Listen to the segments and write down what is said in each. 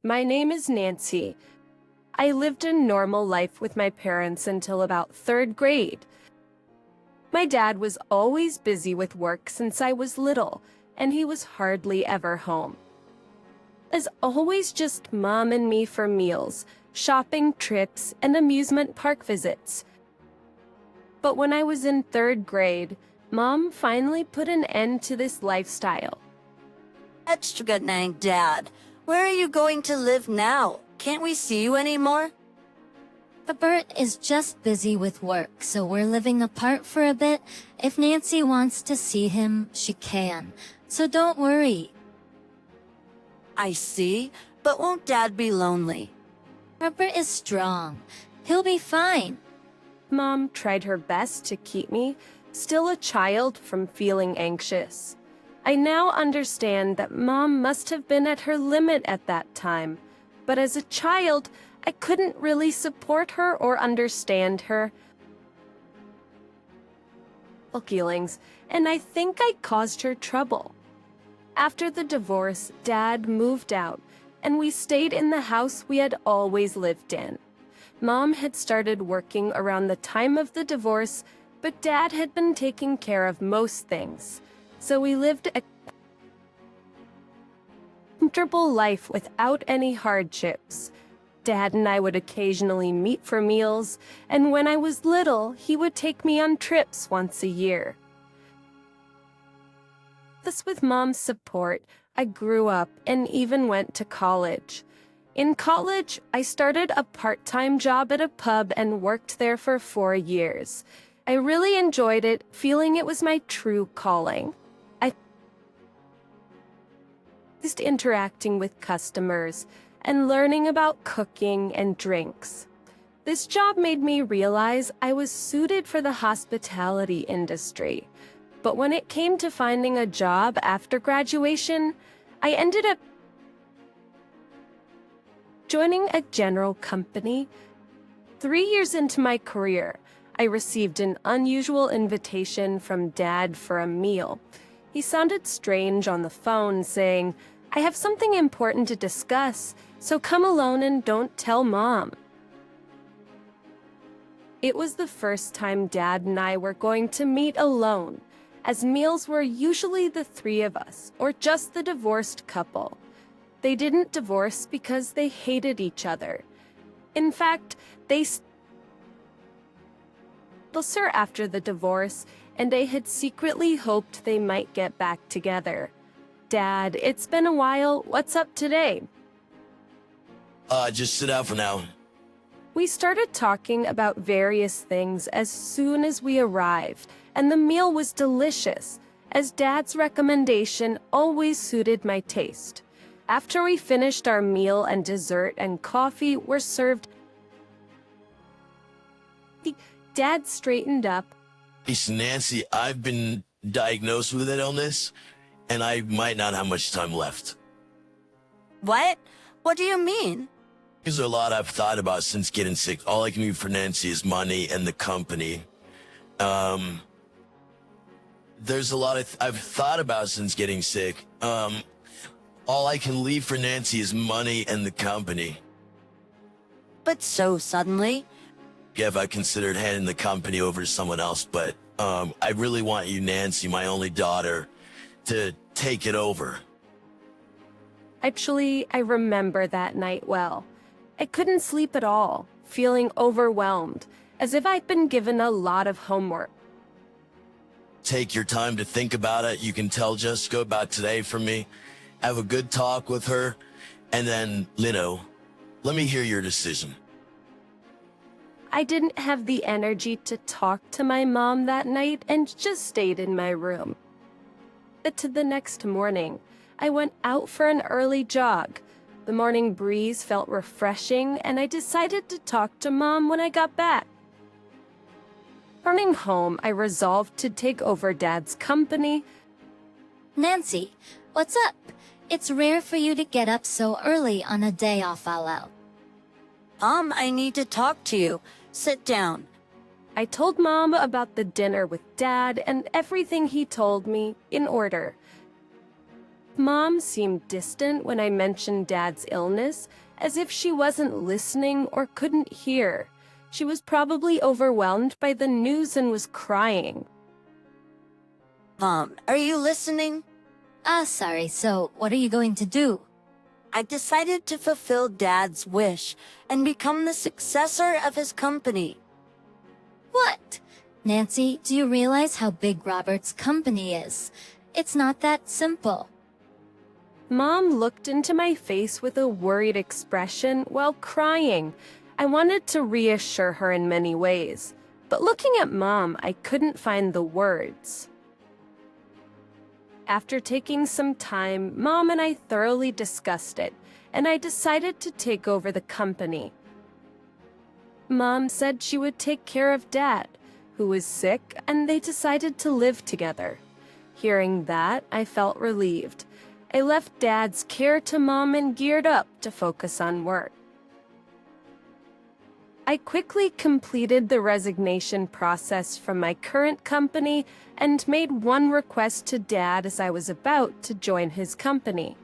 My name is Nancy. I lived a normal life with my parents until about 3rd grade. My dad was always busy with work since I was little, and he was hardly ever home. As always just Mom and me for meals, shopping trips, and amusement park visits. But when I was in 3rd grade, Mom finally put an end to this lifestyle. That's good night, Dad. Where are you going to live now? Can't we see you anymore? Bert is just busy with work, so we're living apart for a bit. If Nancy wants to see him, she can. So don't worry. I see, but won't Dad be lonely? Bert is strong. He'll be fine. Mom tried her best to keep me, still a child, from feeling anxious. I now understand that Mom must have been at her limit at that time, but as a child, I couldn't really support her or understand her feelings, and I think I caused her trouble. After the divorce, Dad moved out, and we stayed in the house we had always lived in. Mom had started working around the time of the divorce, but Dad had been taking care of most things, so we lived a comfortable life without any hardships. Dad and I would occasionally meet for meals, and when I was little, he would take me on trips once a year. Thus, with Mom's support, I grew up and even went to college. In college, I started a part-time job at a pub and worked there for 4 years. I really enjoyed it, feeling it was my true calling. I used interacting with customers and learning about cooking and drinks. This job made me realize I was suited for the hospitality industry. But when it came to finding a job after graduation, I ended up joining a general company. 3 years into my career, I received an unusual invitation from Dad for a meal. He sounded strange on the phone, saying, "I have something important to discuss, so come alone and don't tell Mom." It was the first time Dad and I were going to meet alone, as meals were usually the 3 of us, or just the divorced couple. They didn't divorce because they hated each other. In fact, they closer after the divorce, and they had secretly hoped they might get back together. "Dad, it's been a while. What's up today?" Just sit out for now. We started talking about various things as soon as we arrived, and the meal was delicious, as Dad's recommendation always suited my taste. After we finished our meal and dessert and coffee were served, Dad straightened up. Listen, Nancy, I've been diagnosed with an illness, and I might not have much time left. What? What do you mean? There's a lot I've thought about since getting sick. All I can do for Nancy is money and the company. There's a lot I've thought about since getting sick. All I can leave for Nancy is money and the company. But so suddenly? Yeah, if I considered handing the company over to someone else, but I really want you, Nancy, my only daughter, to take it over. Actually, I remember that night well. I couldn't sleep at all, feeling overwhelmed, as if I'd been given a lot of homework. Take your time to think about it. You can tell Jessica about today for me. Have a good talk with her, and then, let me hear your decision. I didn't have the energy to talk to my mom that night and just stayed in my room. But to the next morning, I went out for an early jog. The morning breeze felt refreshing, and I decided to talk to Mom when I got back. Returning home, I resolved to take over Dad's company. Nancy, what's up? It's rare for you to get up so early on a day off, I'll. I need to talk to you. Sit down. I told Mom about the dinner with Dad and everything he told me in order. Mom seemed distant when I mentioned Dad's illness, as if she wasn't listening or couldn't hear. She was probably overwhelmed by the news and was crying. Mom, are you listening? Sorry, so what are you going to do? I decided to fulfill Dad's wish and become the successor of his company. What? Nancy, do you realize how big Robert's company is? It's not that simple. Mom looked into my face with a worried expression while crying. I wanted to reassure her in many ways, but looking at Mom, I couldn't find the words. After taking some time, Mom and I thoroughly discussed it, and I decided to take over the company. Mom said she would take care of Dad, who was sick, and they decided to live together. Hearing that, I felt relieved. I left Dad's care to Mom and geared up to focus on work. I quickly completed the resignation process from my current company and made one request to Dad as I was about to join his company.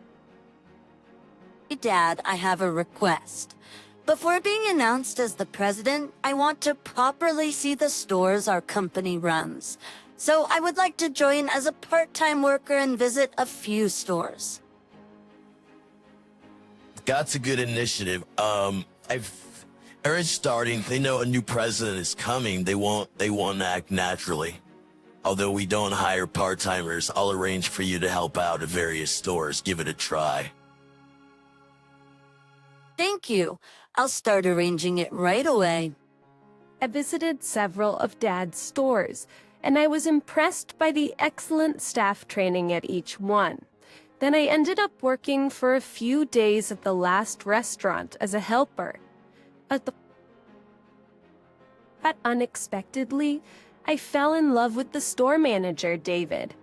Hey, Dad, I have a request. Before being announced as the president, I want to properly see the stores our company runs. So I would like to join as a part-time worker and visit a few stores. That's a good initiative. Starting, they know a new president is coming. They want to act naturally. Although we don't hire part-timers, I'll arrange for you to help out at various stores. Give it a try. Thank you. I'll start arranging it right away. I visited several of Dad's stores, and I was impressed by the excellent staff training at each one. Then I ended up working for a few days at the last restaurant as a helper. But unexpectedly, I fell in love with the store manager, David.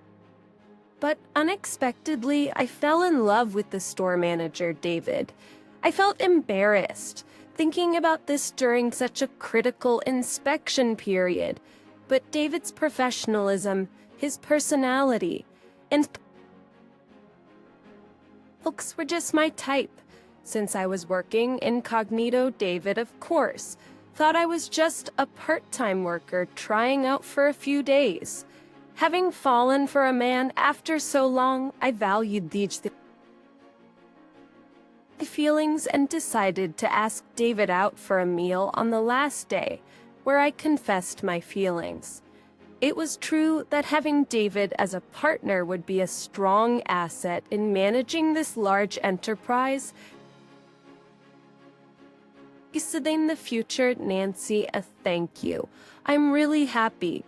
I felt embarrassed, thinking about this during such a critical inspection period. But David's professionalism, his personality, and looks were just my type. Since I was working incognito, David, of course, thought I was just a part-time worker trying out for a few days. Having fallen for a man after so long, I valued these feelings and decided to ask David out for a meal on the last day, where I confessed my feelings. It was true that having David as a partner would be a strong asset in managing this large enterprise. In the future, Nancy, a thank you. I'm really happy.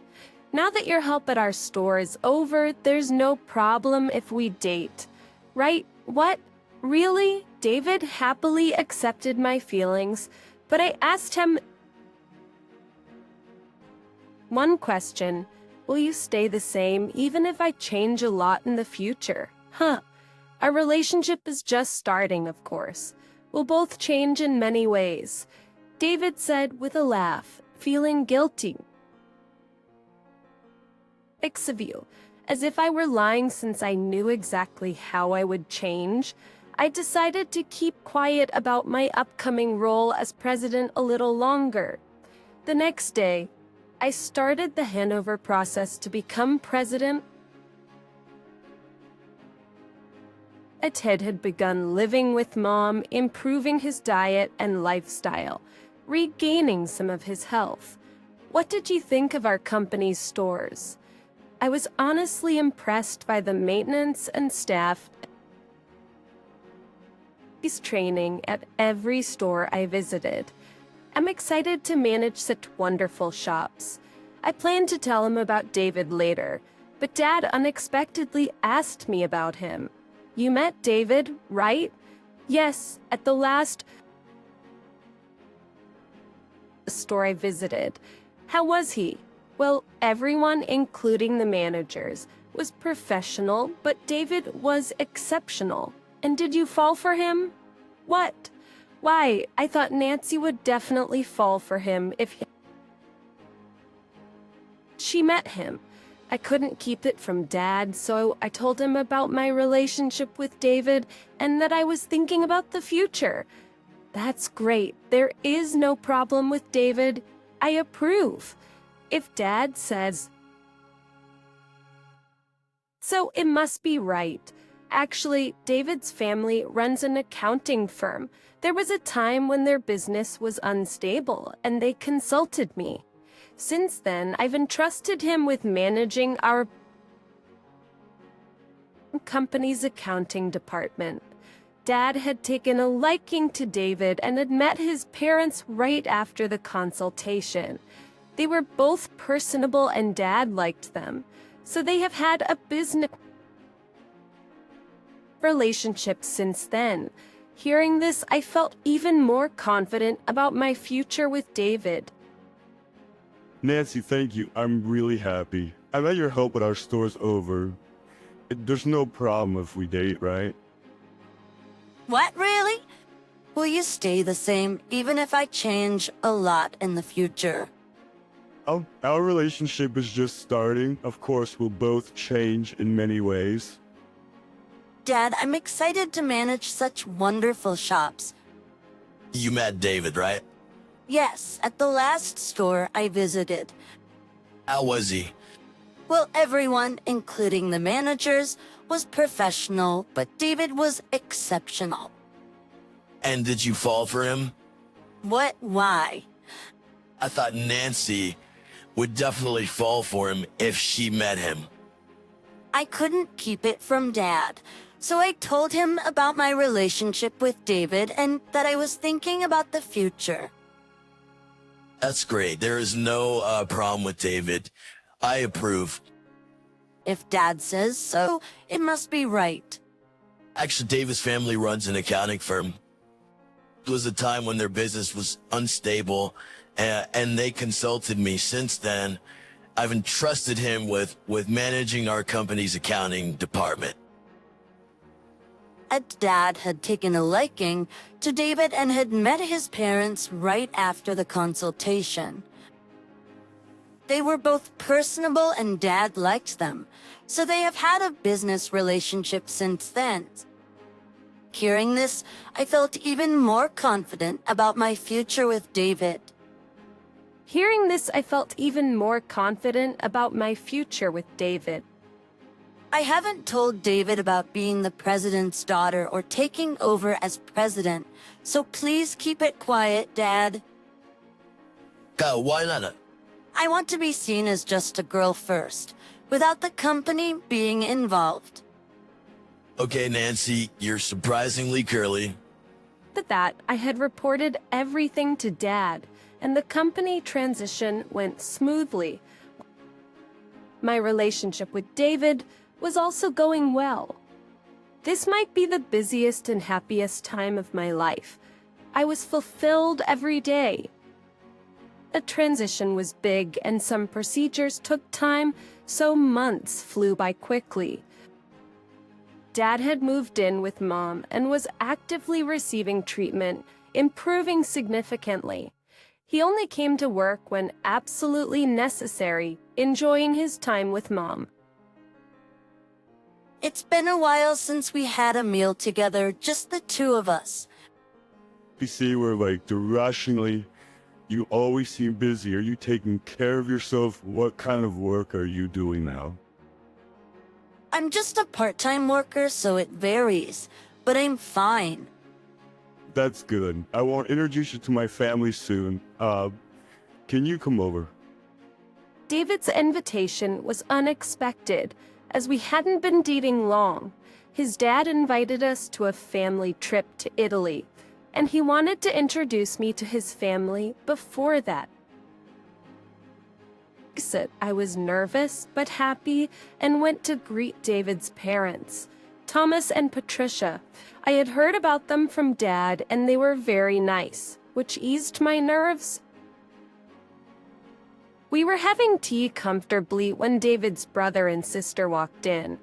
Now that your help at our store is over, there's no problem if we date. Right? What? Really? David happily accepted my feelings, but I asked him one question. Will you stay the same even if I change a lot in the future? Our relationship is just starting, of course. We'll both change in many ways, David said with a laugh, feeling guilty. Of you, as if I were lying since I knew exactly how I would change. I decided to keep quiet about my upcoming role as president a little longer. The next day, I started the handover process to become president. Ted had begun living with Mom, improving his diet and lifestyle, regaining some of his health. What did you think of our company's stores? I was honestly impressed by the maintenance and staff. He's training at every store I visited. I'm excited to manage such wonderful shops. I plan to tell him about David later, but Dad unexpectedly asked me about him. You met David, right? Yes, at the last store I visited. How was he? Well, everyone, including the managers, was professional, but David was exceptional. And did you fall for him? What? Why, I thought Nancy would definitely fall for him if she met him. I couldn't keep it from Dad, so I told him about my relationship with David and that I was thinking about the future. That's great. There is no problem with David. I approve. If Dad says so, it must be right. Actually, David's family runs an accounting firm. There was a time when their business was unstable, and they consulted me. Since then, I've entrusted him with managing our company's accounting department. Dad had taken a liking to David and had met his parents right after the consultation. They were both personable and Dad liked them, so they have had a business relationship since then. Hearing this, I felt even more confident about my future with David. Nancy, thank you. I'm really happy. I let your help with our stores over. There's no problem if we date, right? What, really? Will you stay the same even if I change a lot in the future? Our relationship is just starting. Of course, we'll both change in many ways. Dad, I'm excited to manage such wonderful shops. You met David, right? Yes, at the last store I visited. How was he? Well, everyone, including the managers, was professional, but David was exceptional. And did you fall for him? What? Why? I thought Nancy would definitely fall for him if she met him. I couldn't keep it from Dad, so I told him about my relationship with David and that I was thinking about the future. That's great. There is no problem with David. I approve. If Dad says so, it must be right. Actually, David's family runs an accounting firm. It was a time when their business was unstable, and they consulted me. Since then, I've entrusted him with managing our company's accounting department. Dad had taken a liking to David and had met his parents right after the consultation. They were both personable and Dad liked them, so they have had a business relationship since then. Hearing this, I felt even more confident about my future with David. Hearing this, I felt even more confident about my future with David. I haven't told David about being the president's daughter or taking over as president, so please keep it quiet, Dad. Why not? I want to be seen as just a girl first, without the company being involved. Okay, Nancy, you're surprisingly curly. After that, I had reported everything to Dad, and the company transition went smoothly. My relationship with David was also going well. This might be the busiest and happiest time of my life. I was fulfilled every day. The transition was big and some procedures took time, so months flew by quickly. Dad had moved in with Mom and was actively receiving treatment, improving significantly. He only came to work when absolutely necessary, enjoying his time with Mom. It's been a while since we had a meal together, just the two of us. You see, we're like, irrationally, you always seem busy. Are you taking care of yourself? What kind of work are you doing now? I'm just a part-time worker, so it varies, but I'm fine. That's good. I will introduce you to my family soon. Can you come over? David's invitation was unexpected, as we hadn't been dating long. His dad invited us to a family trip to Italy, and he wanted to introduce me to his family before that. I was nervous but happy and went to greet David's parents, Thomas and Patricia. I had heard about them from Dad and they were very nice, which eased my nerves. We were having tea comfortably when David's brother and sister walked in.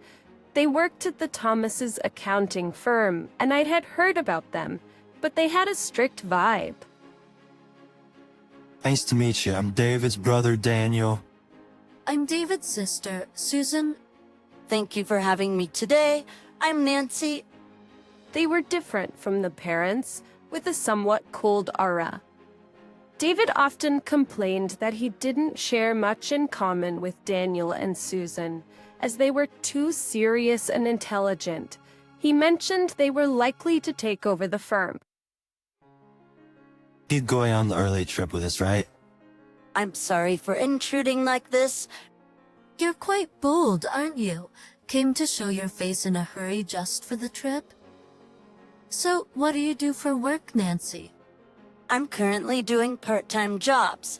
They worked at the Thomas's accounting firm, and I had heard about them, but they had a strict vibe. Nice to meet you. I'm David's brother, Daniel. I'm David's sister, Susan. Thank you for having me today. I'm Nancy. They were different from the parents, with a somewhat cold aura. David often complained that he didn't share much in common with Daniel and Susan, as they were too serious and intelligent. He mentioned they were likely to take over the firm. He's going on the early trip with us, right? I'm sorry for intruding like this. You're quite bold, aren't you? Came to show your face in a hurry just for the trip? So, what do you do for work, Nancy? I'm currently doing part-time jobs.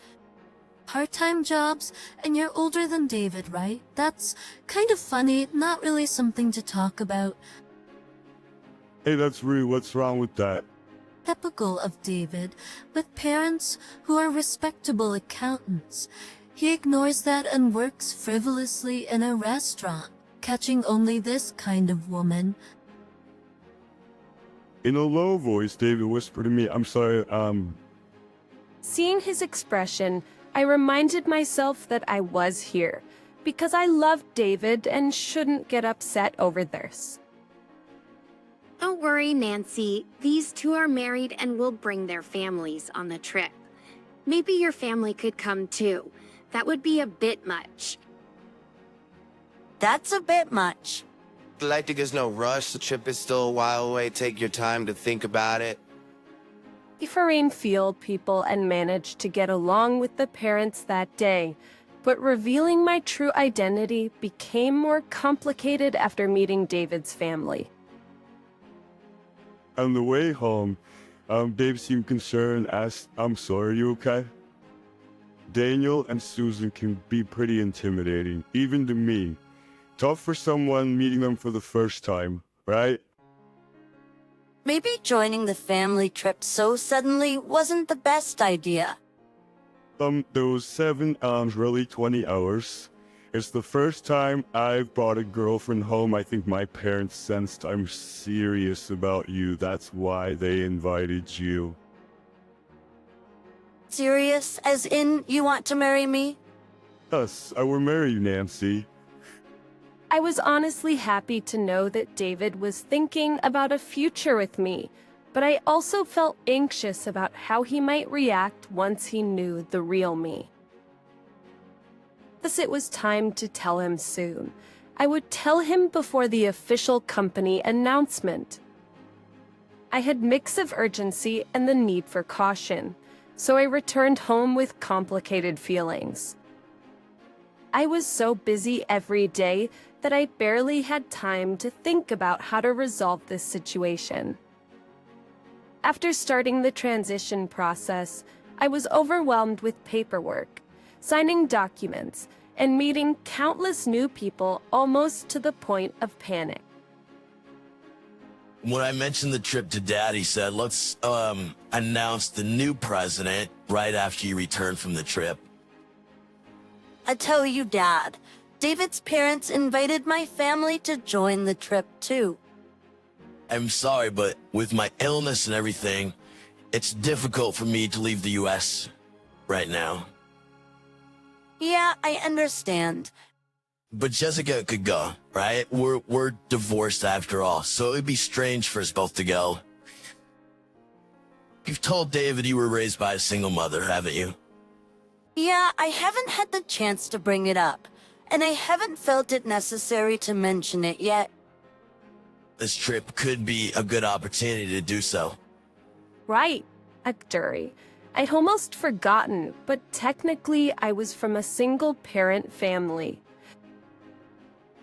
Part-time jobs? And you're older than David, right? That's kind of funny, not really something to talk about. Hey, that's rude. What's wrong with that? Typical of David, with parents who are respectable accountants. He ignores that and works frivolously in a restaurant, catching only this kind of woman. In a low voice, David whispered to me, I'm sorry, Seeing his expression, I reminded myself that I was here, because I loved David and shouldn't get upset over this. Don't worry, Nancy. These two are married and will bring their families on the trip. Maybe your family could come too. That would be a bit much. That's a bit much. Like there's no rush. The trip is still a while away. Take your time to think about it. Ifrane feel people and managed to get along with the parents that day, but revealing my true identity became more complicated after meeting David's family. on the way home, Dave seemed concerned, asked, I'm sorry, are you okay? Daniel and Susan can be pretty intimidating, even to me. Tough for someone meeting them for the first time, right? Maybe joining the family trip so suddenly wasn't the best idea. There was 7 really 20 hours. It's the first time I've brought a girlfriend home. I think my parents sensed I'm serious about you. That's why they invited you. Serious, as in you want to marry me? Yes, I will marry you, Nancy. I was honestly happy to know that David was thinking about a future with me, but I also felt anxious about how he might react once he knew the real me. Thus, it was time to tell him soon. I would tell him before the official company announcement. I had mix of urgency and the need for caution, so I returned home with complicated feelings. I was so busy every day that I barely had time to think about how to resolve this situation. After starting the transition process, I was overwhelmed with paperwork, signing documents, and meeting countless new people almost to the point of panic. When I mentioned the trip to Dad, he said, let's announce the new president right after you return from the trip. I tell you, Dad, David's parents invited my family to join the trip too. I'm sorry, but with my illness and everything, it's difficult for me to leave the U.S. right now. Yeah, I understand. But Jessica could go, right? We're divorced after all, so it'd be strange for us both to go. You've told David you were raised by a single mother, haven't you? Yeah, I haven't had the chance to bring it up, and I haven't felt it necessary to mention it yet. This trip could be a good opportunity to do so. Right, Akduri. I'd almost forgotten, but technically I was from a single-parent family.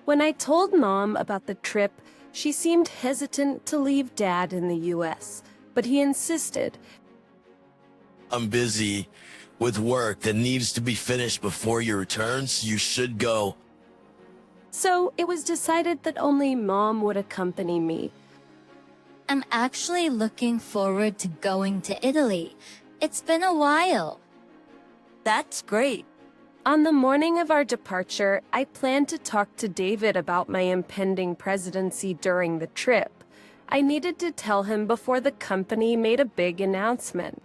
When I told Mom about the trip, she seemed hesitant to leave Dad in the U.S., but he insisted. I'm busy with work that needs to be finished before your return, so you should go. So it was decided that only Mom would accompany me. I'm actually looking forward to going to Italy. It's been a while. That's great. On the morning of our departure, I planned to talk to David about my impending presidency during the trip. I needed to tell him before the company made a big announcement.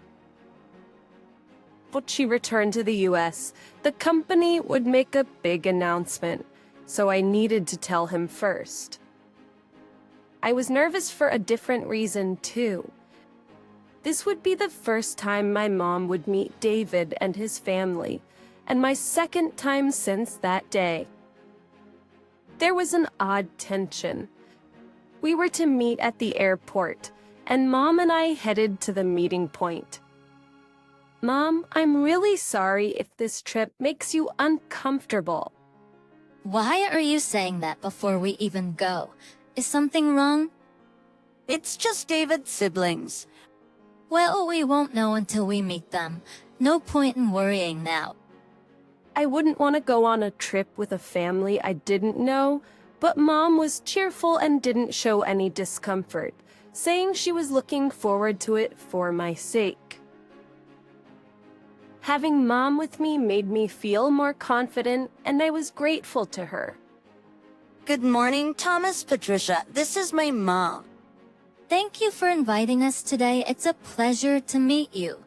But she returned to the US, the company would make a big announcement, so I needed to tell him first. I was nervous for a different reason, too. This would be the first time my mom would meet David and his family, and my second time since that day. There was an odd tension. We were to meet at the airport, and Mom and I headed to the meeting point. Mom, I'm really sorry if this trip makes you uncomfortable. Why are you saying that before we even go? Is something wrong? It's just David's siblings. Well, we won't know until we meet them. No point in worrying now. I wouldn't want to go on a trip with a family I didn't know, but Mom was cheerful and didn't show any discomfort, saying she was looking forward to it for my sake. Having Mom with me made me feel more confident, and I was grateful to her. Good morning, Thomas, Patricia. This is my mom. Thank you for inviting us today. It's a pleasure to meet you.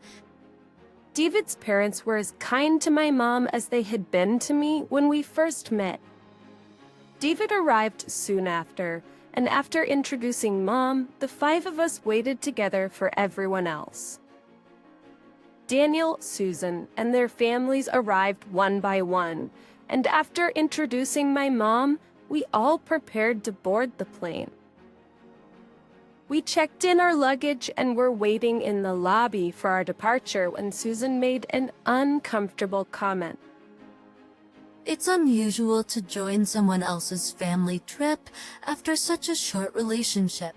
David's parents were as kind to my mom as they had been to me when we first met. David arrived soon after, and after introducing Mom, the 5 of us waited together for everyone else. Daniel, Susan, and their families arrived one by one, and after introducing my mom, we all prepared to board the plane. We checked in our luggage and were waiting in the lobby for our departure when Susan made an uncomfortable comment. It's unusual to join someone else's family trip after such a short relationship.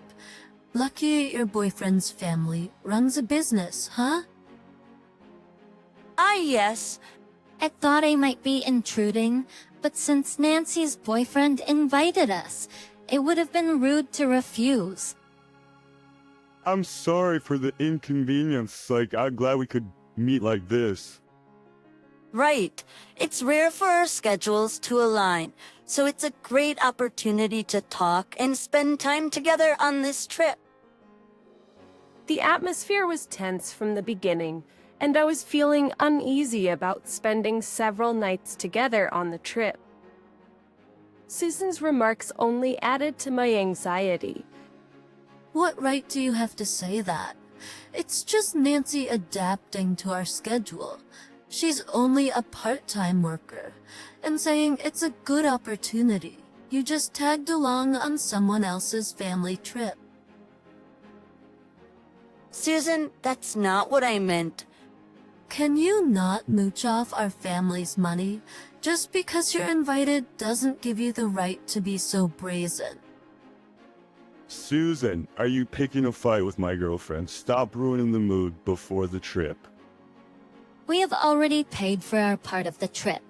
Lucky your boyfriend's family runs a business, huh? Yes. I thought I might be intruding, but since Nancy's boyfriend invited us, it would have been rude to refuse. I'm sorry for the inconvenience. I'm glad we could meet like this. Right. It's rare for our schedules to align, so it's a great opportunity to talk and spend time together on this trip. The atmosphere was tense from the beginning, and I was feeling uneasy about spending several nights together on the trip. Susan's remarks only added to my anxiety. What right do you have to say that? It's just Nancy adapting to our schedule. She's only a part-time worker, and saying it's a good opportunity. You just tagged along on someone else's family trip. Susan, that's not what I meant. Can you not mooch off our family's money? Just because you're invited doesn't give you the right to be so brazen. Susan, are you picking a fight with my girlfriend? Stop ruining the mood before the trip. We have already paid for our part of the trip,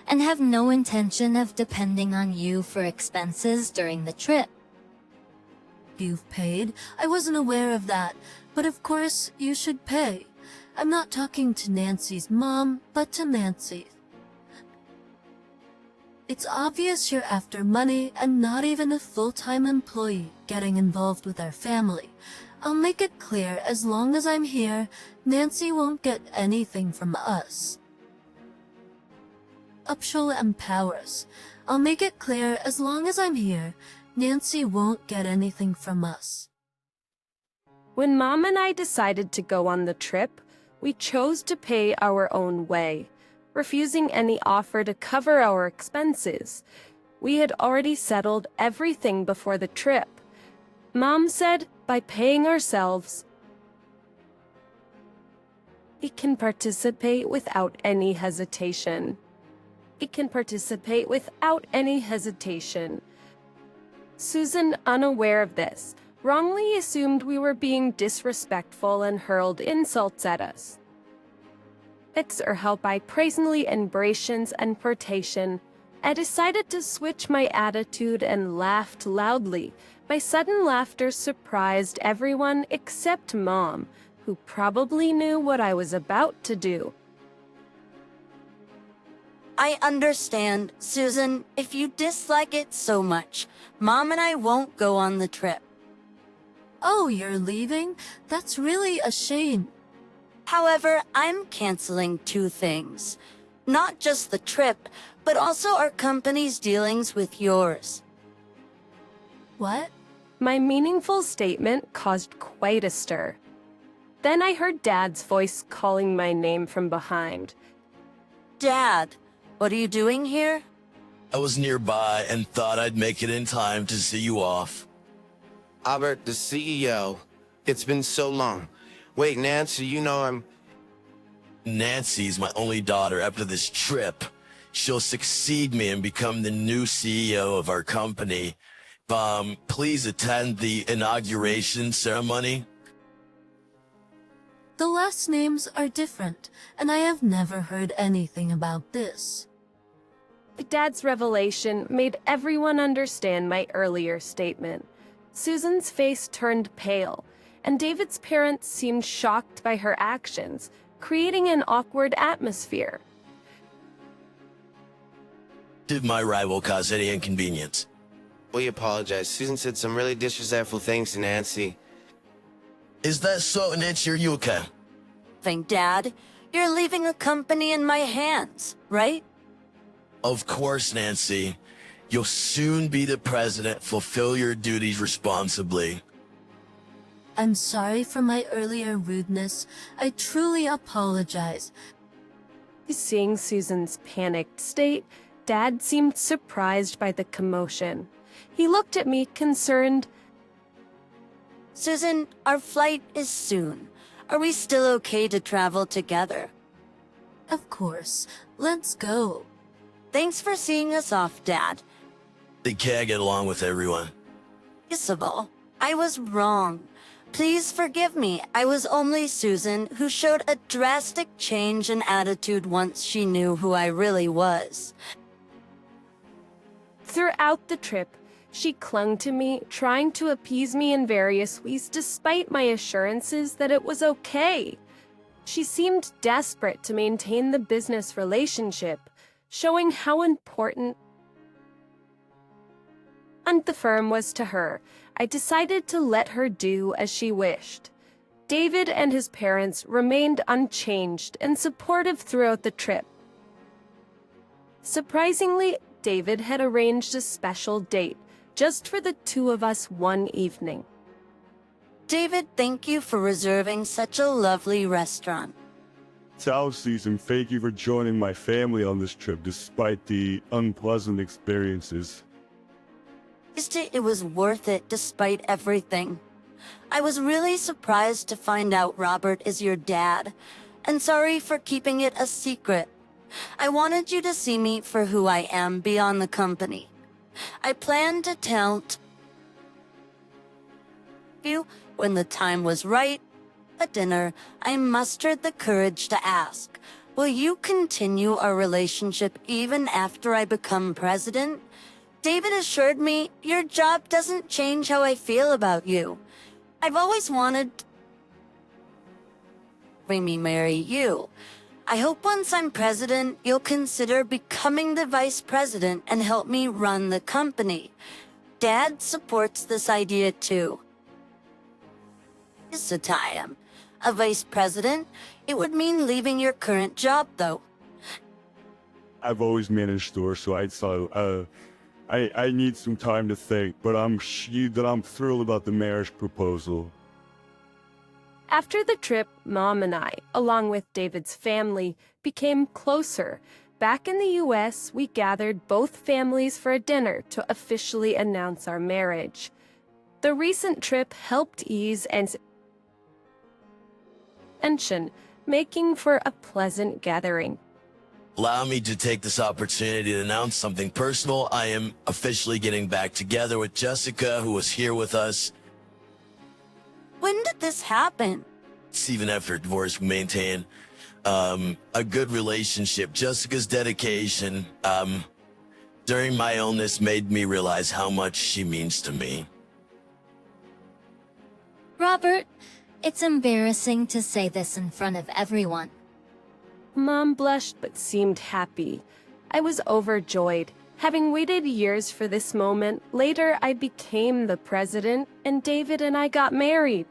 and have no intention of depending on you for expenses during the trip. You've paid? I wasn't aware of that, but of course you should pay. I'm not talking to Nancy's mom, but to Nancy. It's obvious you're after money and not even a full-time employee getting involved with our family. I'll make it clear as long as I'm here, Nancy won't get anything from us. Upshul empowers. I'll make it clear as long as I'm here, Nancy won't get anything from us. When Mom and I decided to go on the trip, we chose to pay our own way, refusing any offer to cover our expenses. We had already settled everything before the trip. Mom said, by paying ourselves, we can participate without any hesitation. We can participate without any hesitation. Susan, unaware of this, wrongly assumed we were being disrespectful and hurled insults at us. It's or help I presently embrations and portation. I decided to switch my attitude and laughed loudly. My sudden laughter surprised everyone except Mom, who probably knew what I was about to do. I understand, Susan, if you dislike it so much. Mom and I won't go on the trip. Oh, you're leaving? That's really a shame. However, I'm canceling 2 things. Not just the trip, but also our company's dealings with yours. What? My meaningful statement caused quite a stir. Then I heard Dad's voice calling my name from behind. Dad, what are you doing here? I was nearby and thought I'd make it in time to see you off. Albert, the CEO. It's been so long. Wait, Nancy, you know Nancy's my only daughter. After this trip, she'll succeed me and become the new CEO of our company. Please attend the inauguration ceremony. The last names are different, and I have never heard anything about this. Dad's revelation made everyone understand my earlier statement. Susan's face turned pale, and David's parents seemed shocked by her actions, creating an awkward atmosphere. Did my rival cause any inconvenience? we apologize. Susan said some really disrespectful things to Nancy. Is that so, Nancy? Are you okay? Dad, you're leaving a company in my hands, right? Of course, Nancy. You'll soon be the president. Fulfill your duties responsibly. I'm sorry for my earlier rudeness. I truly apologize. Seeing Susan's panicked state, Dad seemed surprised by the commotion. He looked at me concerned. Susan, our flight is soon. Are we still okay to travel together? Of course. Let's go. Thanks for seeing us off, Dad. They can't get along with everyone. Isabel, I was wrong. Please forgive me. I was only Susan, who showed a drastic change in attitude once she knew who I really was. Throughout the trip, she clung to me, trying to appease me in various ways despite my assurances that it was okay. She seemed desperate to maintain the business relationship, showing how important the firm was to her. I decided to let her do as she wished. David and his parents remained unchanged and supportive throughout the trip. Surprisingly, David had arranged a special date just for the two of us one evening. David, thank you for reserving such a lovely restaurant. Ciao, Susan. Thank you for joining my family on this trip despite the unpleasant experiences. It was worth it despite everything. I was really surprised to find out Robert is your dad, and sorry for keeping it a secret. I wanted you to see me for who I am beyond the company. I planned to tell you when the time was right. At dinner, I mustered the courage to ask, will you continue our relationship even after I become president? David assured me, your job doesn't change how I feel about you. I've always wanted me marry you. I hope once I'm president, you'll consider becoming the vice president and help me run the company. Dad supports this idea too. Satayam, a vice president, it would mean leaving your current job though. I've always managed stores, so I need some time to think, but I'm thrilled about the marriage proposal. After the trip, Mom and I, along with David's family, became closer. Back in the U.S., we gathered both families for a dinner to officially announce our marriage. The recent trip helped ease tension, making for a pleasant gathering. Allow me to take this opportunity to announce something personal. I am officially getting back together with Jessica, who was here with us. When did this happen? Even after divorce, we maintain a good relationship. Jessica's dedication during my illness made me realize how much she means to me. Robert, it's embarrassing to say this in front of everyone. Mom blushed but seemed happy. I was overjoyed. Having waited years for this moment, later I became the president and David and I got married.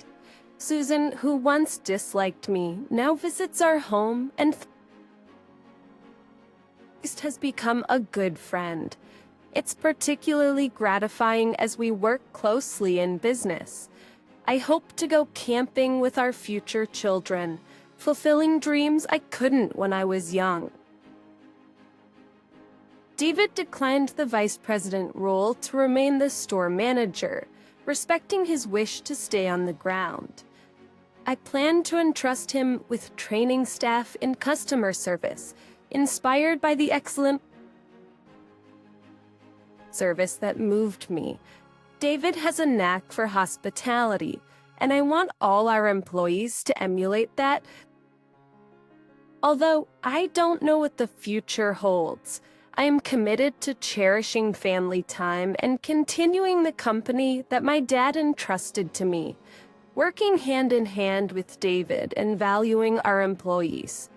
Susan, who once disliked me, now visits our home and has become a good friend. It's particularly gratifying as we work closely in business. I hope to go camping with our future children, fulfilling dreams I couldn't when I was young. David declined the vice president role to remain the store manager, respecting his wish to stay on the ground. I plan to entrust him with training staff in customer service, inspired by the excellent service that moved me. David has a knack for hospitality, and I want all our employees to emulate that. Although I don't know what the future holds, I am committed to cherishing family time and continuing the company that my dad entrusted to me, working hand in hand with David and valuing our employees.